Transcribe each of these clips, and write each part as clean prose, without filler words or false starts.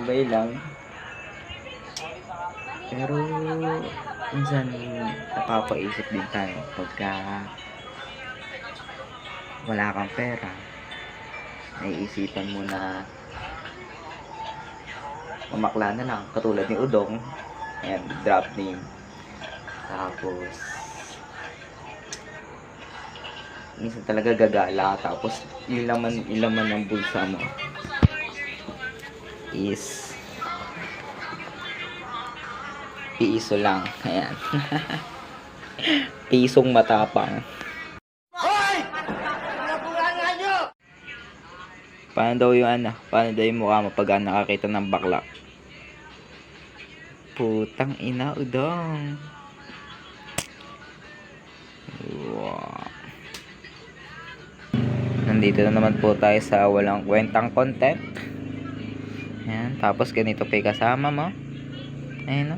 gabay lang. Pero minsan napapaisip din tayo pagka wala kang pera. Naiisipan mo na mamakla na lang, katulad ni Udong. Ayan, drop name. Tapos minsan talaga gagala, tapos yung laman ng bulsa mo is piso lang. Ayan. Pisong matapang. Paano daw yung paano daw yung mukha mo pag nakakita ng bakla? Putang ina, Udong. Wow. Nandito na naman po tayo sa walang kwentang content. Ayan, tapos ganito pa yung kasama mo. Ayan, no?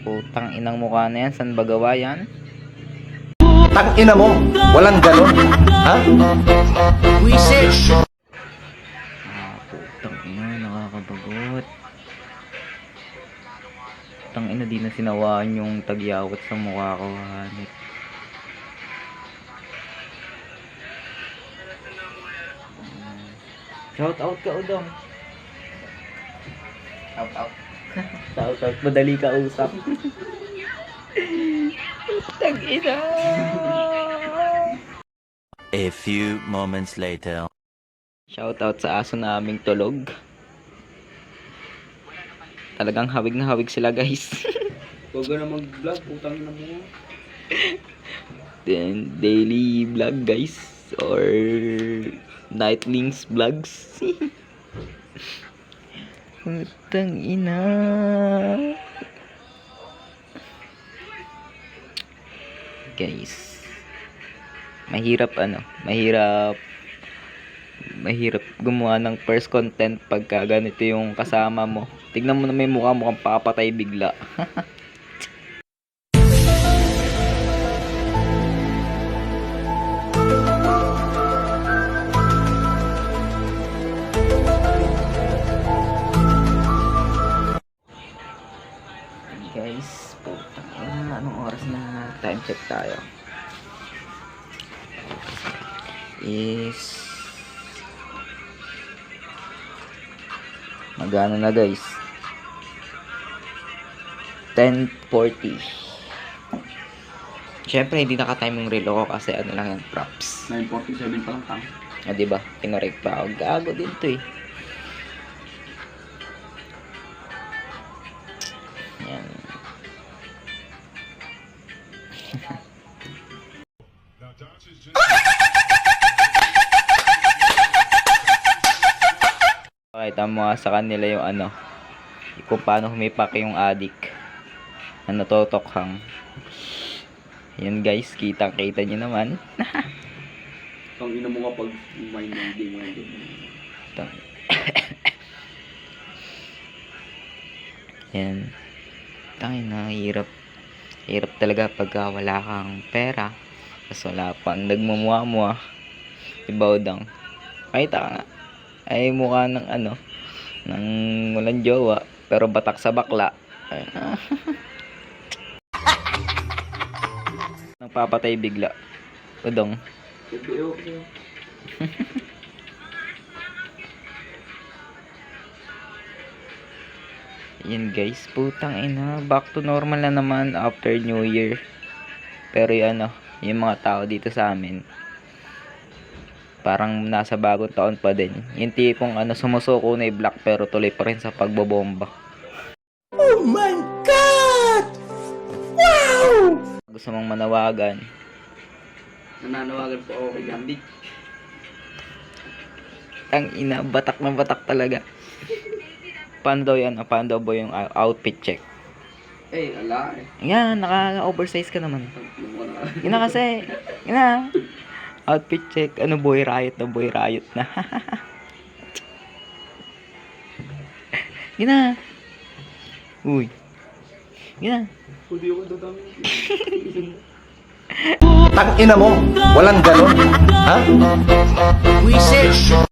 Putang inang mukha na yan. Saan ba gawa yan? Tang ina mo, walang ganon. Ha? Wish. Putang ina, nakakabagot. Putang ina, di na sinawaan yung tagyawat sa mukha ko. Hanip. Shout out ka, Udong. Shout out. Shout out, madali ka usap. Putang ina. A few moments later. Shoutout sa aso naming tulog. Talagang hawig na hawig sila, guys. Huwag ka na mag-vlog, putang na mo. Then, daily vlog, guys. Or nightlings vlogs. Putang ina. Guys, mahirap gumawa ng first content pagka ganito yung kasama mo. Tignan mo na, may mukha mukhang papatay bigla. Guys, putang ina, anong oras na? Time check tayo. Is magano na, guys? 10:40. Syempre hindi naka-time yung relo ko kasi ano lang yan, props. 9:47 pa lang tang. Ah, diba? Kinorek pa ako. Gago din to eh. Yan. Pakita mo nga sa kanila yung kung paano humipak yung adik na natotokhang. Yan, guys, kitang-kita nyo naman. Ang ina mo nga pag mind ng game nga doon. Yan. Tangin na, hirap. Hirap talaga pagka wala kang pera. Tapos wala pang nagmumuha-muha. Ibaw dang. Pakita ka nga. Ay mukha ng ng walang jowa, pero batak sa bakla. Nagpapatay bigla. Udong. Yan, guys, putang ina, back to normal na naman after New Year. Pero yung mga tao dito sa amin, parang nasa bagong taon pa din. Yung tipong sumusuko na i-block pero tuloy pa rin sa pagbobomba. Oh my God! Wow! Gusto mong manawagan? Nananawagan po ako kay Gambit. Tang ina, batak na batak talaga. Paano daw yan? Paano daw ba yung outfit check? Eh, ala eh. Yan, naka-oversize ka naman. Yan na kasi. Yan na. Outfit check. Boy riot na, boy riot na. Yan na. Uy. Yan na. Hindi ako dadami. Tang ina mo, walang ganon. Ha? Wish.